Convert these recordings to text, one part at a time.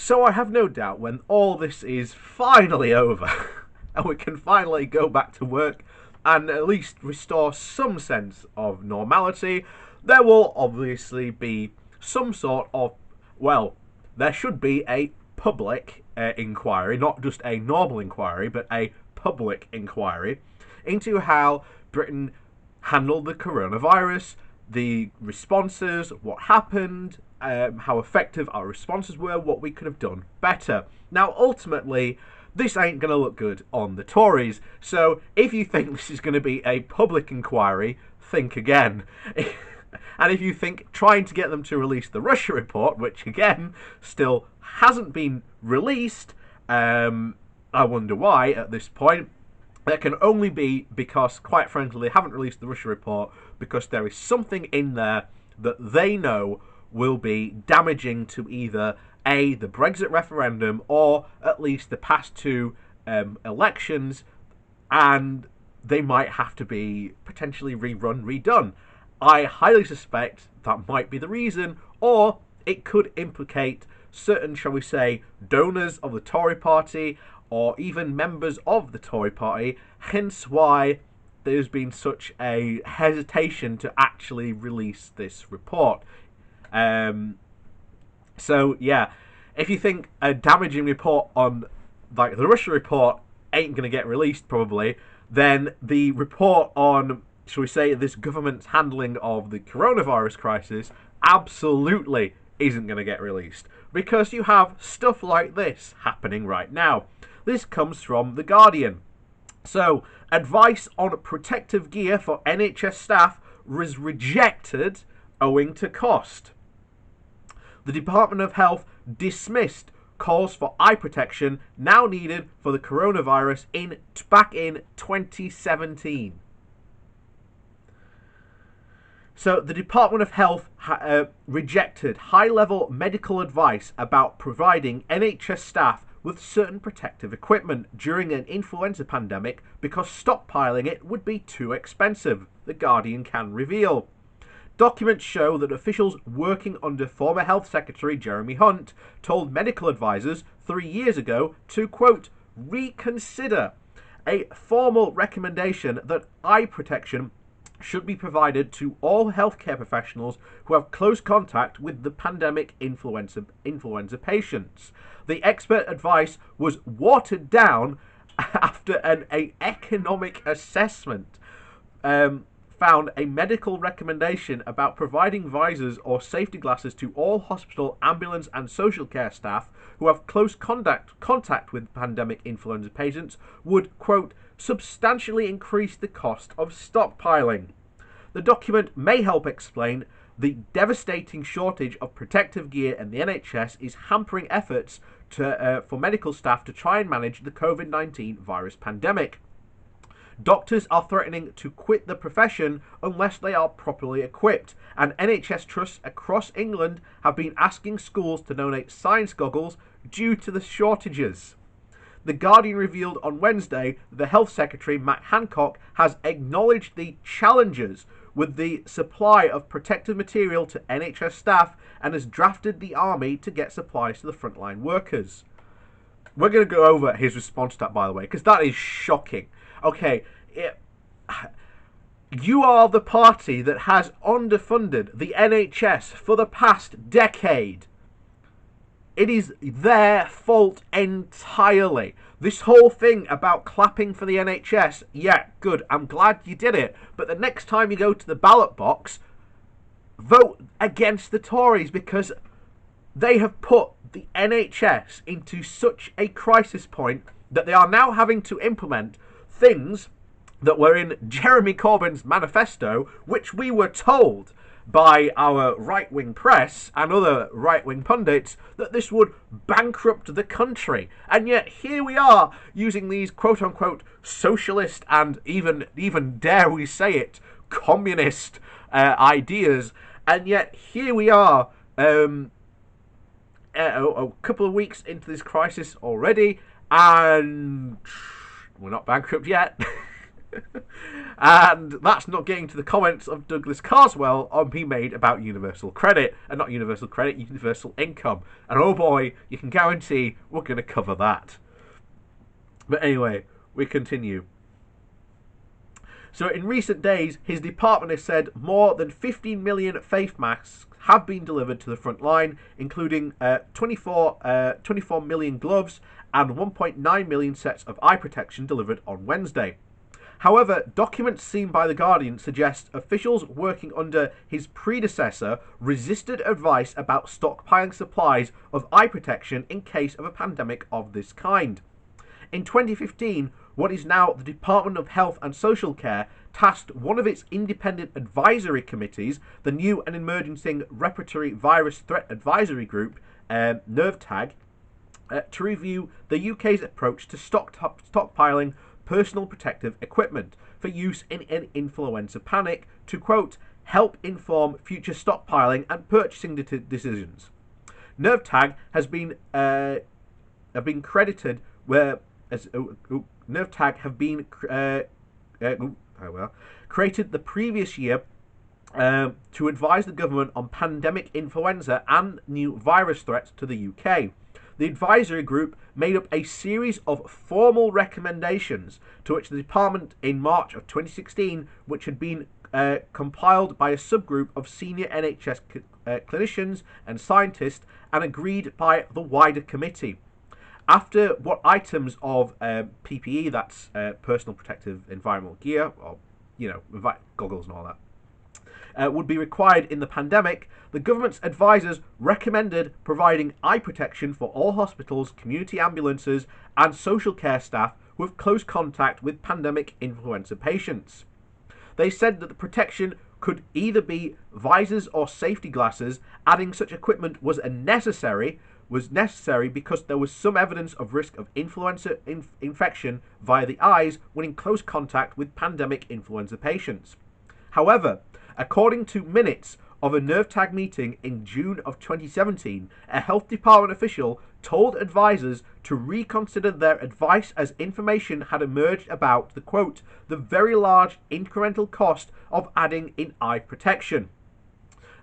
So I have no doubt when all this is finally over and we can finally go back to work and at least restore some sense of normality, there will obviously be some sort of, well, there should be a public inquiry, not just a normal inquiry, but a public inquiry into how Britain handled the coronavirus, the responses, what happened, how effective our responses were, what we could have done better. Now, ultimately, this ain't going to look good on the Tories. So if you think this is going to be a public inquiry, think again. And if you think trying to get them to release the Russia report, which again still hasn't been released, I wonder why at this point. That can only be because, quite frankly, they haven't released the Russia report because there is something in there that they know will be damaging to either A, the Brexit referendum, or at least the past two elections, and they might have to be potentially redone. I highly suspect that might be the reason, or it could implicate certain, shall we say, donors of the Tory party, or even members of the Tory party, hence why there's been such a hesitation to actually release this report. So yeah, if you think a damaging report on like the Russia report ain't going to get released probably, then the report on, shall we say, this government's handling of the coronavirus crisis absolutely isn't going to get released, because you have stuff like this happening right now. This comes from The Guardian. So, advice on protective gear for NHS staff was rejected owing to cost. The Department of Health dismissed calls for eye protection now needed for the coronavirus back in 2017. So the Department of Health rejected high-level medical advice about providing NHS staff with certain protective equipment during an influenza pandemic because stockpiling it would be too expensive, The Guardian can reveal. Documents show that officials working under former Health Secretary Jeremy Hunt told medical advisors 3 years ago to, quote, reconsider a formal recommendation that eye protection should be provided to all healthcare professionals who have close contact with the pandemic influenza patients. The expert advice was watered down after an economic assessment found a medical recommendation about providing visors or safety glasses to all hospital, ambulance and social care staff who have close contact with pandemic influenza patients would, quote, substantially increase the cost of stockpiling. The document may help explain the devastating shortage of protective gear in the NHS is hampering efforts for medical staff to try and manage the COVID-19 virus pandemic. Doctors are threatening to quit the profession unless they are properly equipped, and NHS trusts across England have been asking schools to donate science goggles due to the shortages. The Guardian revealed on Wednesday that the Health Secretary, Matt Hancock, has acknowledged the challenges with the supply of protective material to NHS staff and has drafted the army to get supplies to the frontline workers. We're going to go over his response to that, by the way, because that is shocking. Okay, you are the party that has underfunded the NHS for the past decade. It is their fault entirely. This whole thing about clapping for the NHS, yeah, good, I'm glad you did it. But the next time you go to the ballot box, vote against the Tories, because they have put the NHS into such a crisis point that they are now having to implement things that were in Jeremy Corbyn's manifesto, which we were told by our right-wing press and other right-wing pundits that this would bankrupt the country. And yet here we are using these quote-unquote socialist and even dare we say it, communist ideas. And yet here we are a couple of weeks into this crisis already, and we're not bankrupt yet. And that's not getting to the comments of Douglas Carswell on being made about universal credit, and not universal credit, universal income. And oh boy, you can guarantee we're going to cover that. But anyway, we continue. So in recent days, his department has said more than 15 million face masks have been delivered to the front line, including 24 million gloves and 1.9 million sets of eye protection delivered on Wednesday. However, documents seen by The Guardian suggest officials working under his predecessor resisted advice about stockpiling supplies of eye protection in case of a pandemic of this kind. In 2015, what is now the Department of Health and Social Care tasked one of its independent advisory committees, the New and Emerging Respiratory Virus Threat Advisory Group, NERVTAG, to review the UK's approach to stockpiling personal protective equipment for use in an influenza panic to, quote, help inform future stockpiling and purchasing decisions. NERVTAG has been credited where as NERVTAG have been created the previous year to advise the government on pandemic influenza and new virus threats to the UK. The advisory group made up a series of formal recommendations to which the department in March of 2016, which had been compiled by a subgroup of senior NHS clinicians and scientists and agreed by the wider committee. After what items of PPE, that's personal protective environmental gear, or goggles and all that, would be required in the pandemic, the government's advisors recommended providing eye protection for all hospitals, community ambulances, and social care staff with close contact with pandemic influenza patients. They said that the protection could either be visors or safety glasses, adding such equipment was necessary because there was some evidence of risk of influenza infection via the eyes when in close contact with pandemic influenza patients. However, according to minutes of a NERVTAG meeting in June of 2017, a health department official told advisors to reconsider their advice as information had emerged about the, quote, the very large incremental cost of adding in eye protection.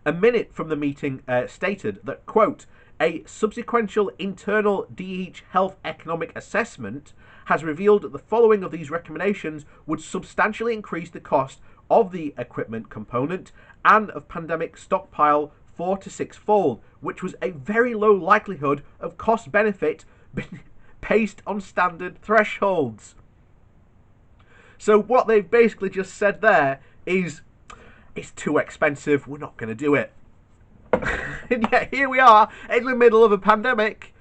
A minute from the meeting stated that, quote, a subsequential internal DH Health economic assessment has revealed that the following of these recommendations would substantially increase the cost of the equipment component and of pandemic stockpile 4 to 6-fold, which was a very low likelihood of cost benefit based on standard thresholds. So what they've basically just said there is, it's too expensive, we're not going to do it. And yet here we are in the middle of a pandemic.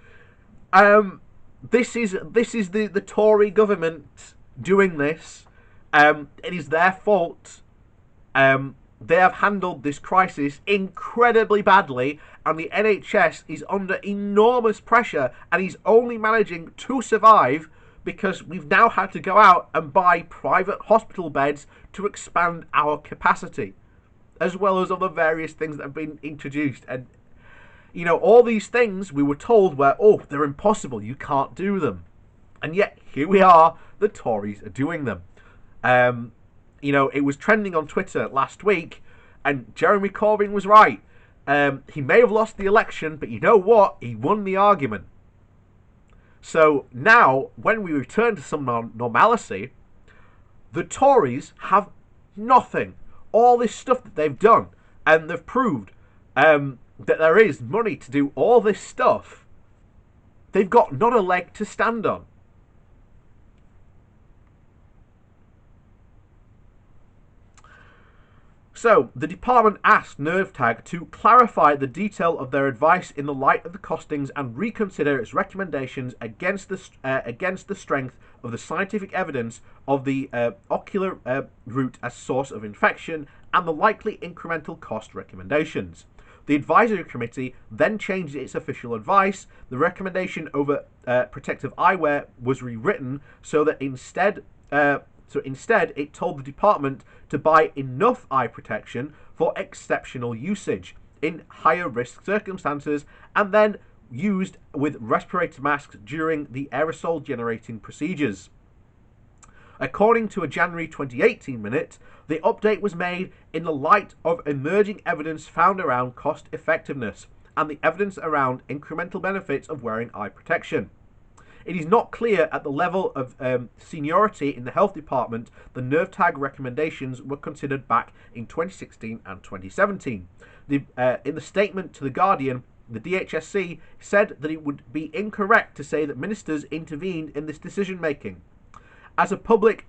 This is the Tory government doing this. It is their fault. They have handled this crisis incredibly badly, and the NHS is under enormous pressure, and is only managing to survive because we've now had to go out and buy private hospital beds to expand our capacity, as well as other various things that have been introduced. And, all these things we were told were, they're impossible, you can't do them. And yet, here we are, the Tories are doing them. It was trending on Twitter last week, and Jeremy Corbyn was right. He may have lost the election, but you know what? He won the argument. So now, when we return to some normalcy, the Tories have nothing. All this stuff that they've done, and they've proved that there is money to do all this stuff, they've got not a leg to stand on. So, the department asked NERVTAG to clarify the detail of their advice in the light of the costings and reconsider its recommendations against the strength of the scientific evidence of the ocular route as source of infection and the likely incremental cost recommendations. The advisory committee then changed its official advice. The recommendation over protective eyewear was rewritten so that instead, it told the department to buy enough eye protection for exceptional usage in higher risk circumstances, and then used with respirator masks during the aerosol generating procedures. According to a January 2018 minute, the update was made in the light of emerging evidence found around cost effectiveness and the evidence around incremental benefits of wearing eye protection. It is not clear at the level of seniority in the health department the nerve tag recommendations were considered back in 2016 and 2017. In the statement to The Guardian, the DHSC said that it would be incorrect to say that ministers intervened in this decision making. As the public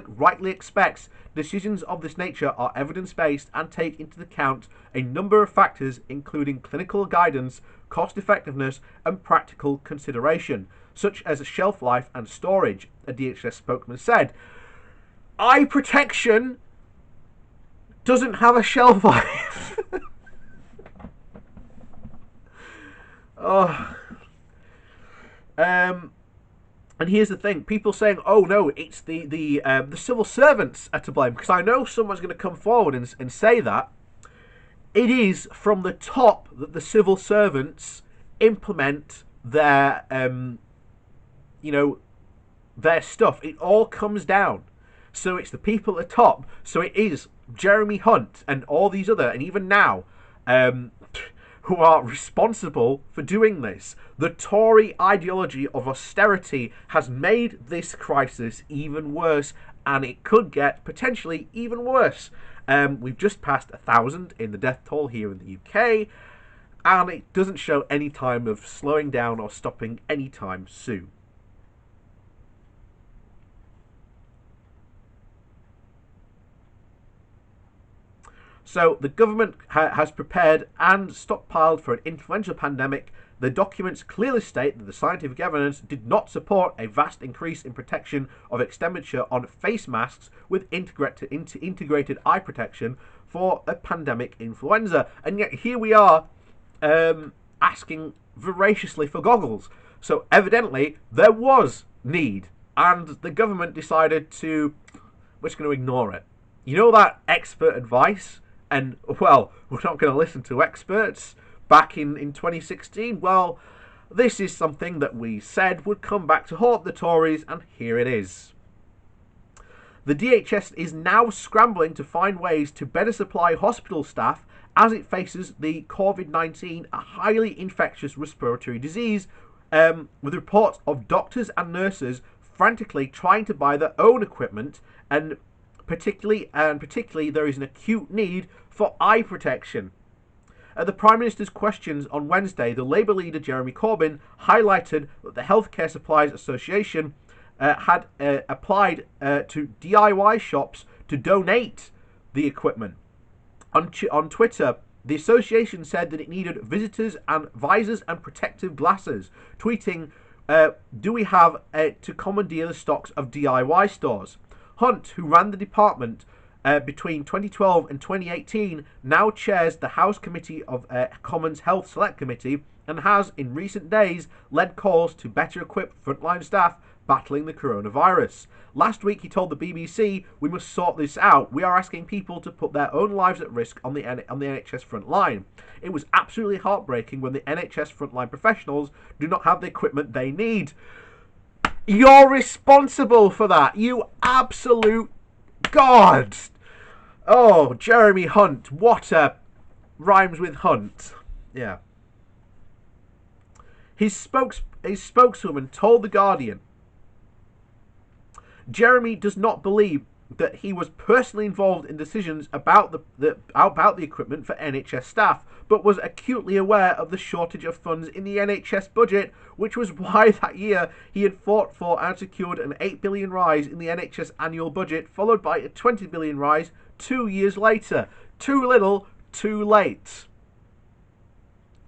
rightly expects, decisions of this nature are evidence-based and take into account a number of factors including clinical guidance, cost-effectiveness and practical consideration, such as shelf life and storage, a DHS spokesman said. Eye protection doesn't have a shelf life. Oh. And here's the thing: people saying, "Oh no, it's the civil servants are to blame," because I know someone's going to come forward and say that. It is from the top that the civil servants implement their their stuff. It all comes down. So it's the people at the top. So it is Jeremy Hunt and all these other, and even now, who are responsible for doing this. The Tory ideology of austerity has made this crisis even worse, and it could get potentially even worse. We've just passed 1,000 in the death toll here in the UK, and it doesn't show any time of slowing down or stopping anytime soon. So the government has prepared and stockpiled for an influenza pandemic. The documents clearly state that the scientific evidence did not support a vast increase in protection of expenditure on face masks with integrated eye protection for a pandemic influenza. And yet here we are asking voraciously for goggles. So evidently there was need, and the government decided we're just going to ignore it. You know that expert advice? And, well, we're not going to listen to experts back in 2016. Well, this is something that we said would come back to haunt the Tories, and here it is. The DHS is now scrambling to find ways to better supply hospital staff as it faces the COVID-19, a highly infectious respiratory disease, with reports of doctors and nurses frantically trying to buy their own equipment, and particularly there is an acute need for eye protection. At the Prime Minister's questions on Wednesday, the Labour leader Jeremy Corbyn highlighted that the Healthcare Supplies Association had applied to DIY shops to donate the equipment. On Twitter, the association said that it needed visitors and visors and protective glasses, tweeting, "Do we have to commandeer the stocks of DIY stores?" Hunt, who ran the department between 2012 and 2018, now chairs the House Committee of Commons Health Select Committee and has, in recent days, led calls to better equip frontline staff battling the coronavirus. Last week, he told the BBC, "We must sort this out. We are asking people to put their own lives at risk on the NHS front line. It was absolutely heartbreaking when the NHS frontline professionals do not have the equipment they need." You're responsible for that, you absolute god. Oh, Jeremy Hunt, what a rhymes with Hunt. Yeah. His spokeswoman told The Guardian, Jeremy does not believe that he was personally involved in decisions about the equipment for NHS staff, but was acutely aware of the shortage of funds in the NHS budget, which was why that year he had fought for and secured an £8 billion rise in the NHS annual budget, followed by a £20 billion rise 2 years later. Too little, too late.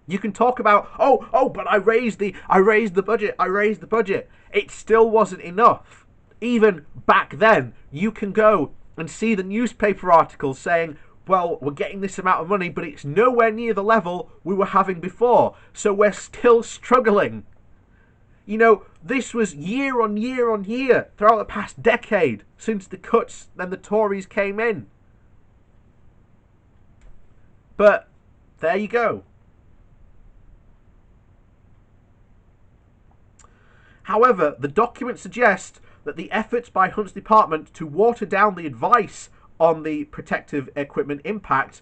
You can talk about, but I raised the budget. It still wasn't enough. Even back then, you can go and see the newspaper articles saying, well, we're getting this amount of money, but it's nowhere near the level we were having before, so we're still struggling. You know, this was year on year on year throughout the past decade since the cuts then the Tories came in. But there you go. However, the document suggests that the efforts by Hunt's department to water down the advice on the protective equipment impact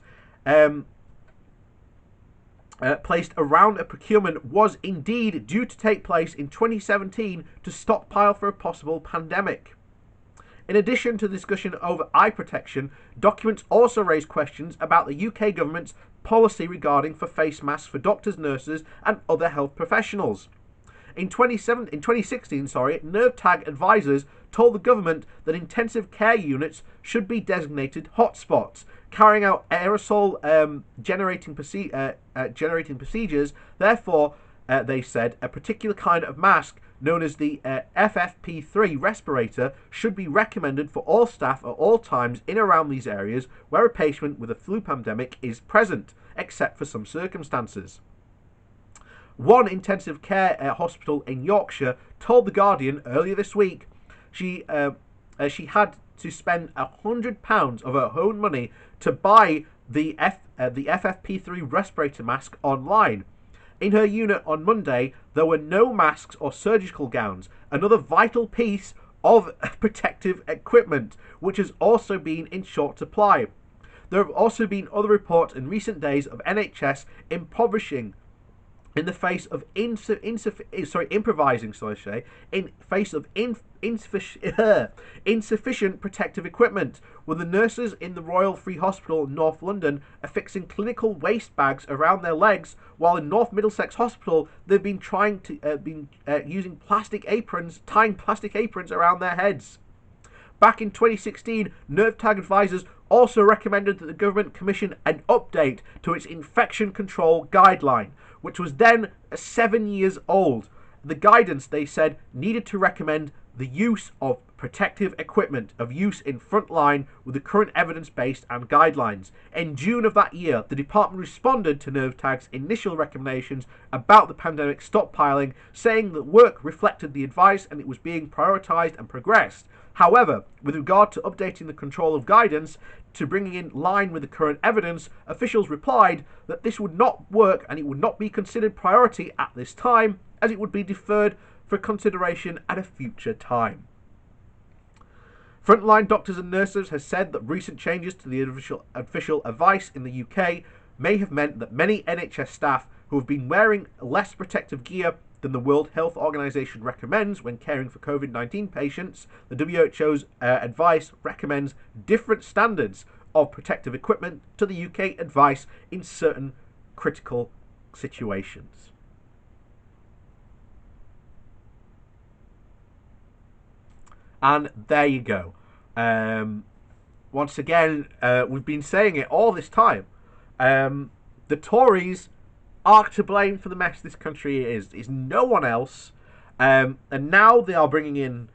placed around a procurement was indeed due to take place in 2017 to stockpile for a possible pandemic. In addition to the discussion over eye protection, documents also raise questions about the UK government's policy regarding face masks for doctors, nurses and other health professionals. In 2016, nerve tag advisors told the government that intensive care units should be designated hotspots, carrying out aerosol generating procedures. Therefore, they said, a particular kind of mask known as the FFP3 respirator should be recommended for all staff at all times in around these areas where a patient with a flu pandemic is present, except for some circumstances. One intensive care hospital in Yorkshire told The Guardian earlier this week she had to spend £100 of her own money to buy the FFP3 respirator mask online. In her unit on Monday, there were no masks or surgical gowns, another vital piece of protective equipment, which has also been in short supply. There have also been other reports in recent days of NHS impoverishing in the face of insufficient protective equipment, with the nurses in the Royal Free Hospital in North London affixing clinical waste bags around their legs, while in North Middlesex Hospital they've been using tying plastic aprons around their heads. Back in 2016, nerve tag advisors also recommended that the government commission an update to its infection control guideline, which was then 7 years old. The guidance, they said, needed to recommend the use of protective equipment of use in frontline with the current evidence base and guidelines. In June of that year, the department responded to nerve tag's initial recommendations about the pandemic stockpiling, saying that work reflected the advice and it was being prioritised and progressed. However, with regard to updating the control of guidance to bringing in line with the current evidence, officials replied that this would not work and it would not be considered priority at this time, as it would be deferred for consideration at a future time. Frontline doctors and nurses have said that recent changes to the official advice in the UK may have meant that many NHS staff who have been wearing less protective gear than the World Health Organization recommends when caring for COVID-19 patients. The WHO's advice recommends different standards of protective equipment to the UK advice in certain critical situations. And there you go. Once again, we've been saying it all this time. The Tories are to blame for the mess this country is no one else. And now they are bringing in,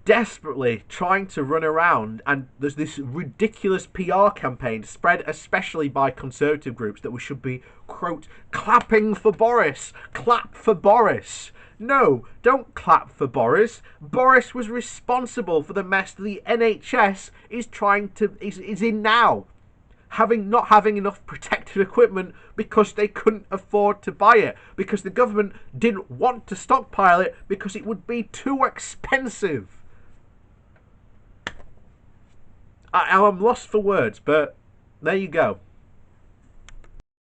desperately trying to run around, and there's this ridiculous PR campaign spread especially by conservative groups that we should be, quote, clapping for Boris. Clap for Boris. No, don't clap for Boris. Boris was responsible for the mess that the NHS is in now. Not having enough protective equipment because they couldn't afford to buy it, because the government didn't want to stockpile it because it would be too expensive. I'm lost for words, but there you go.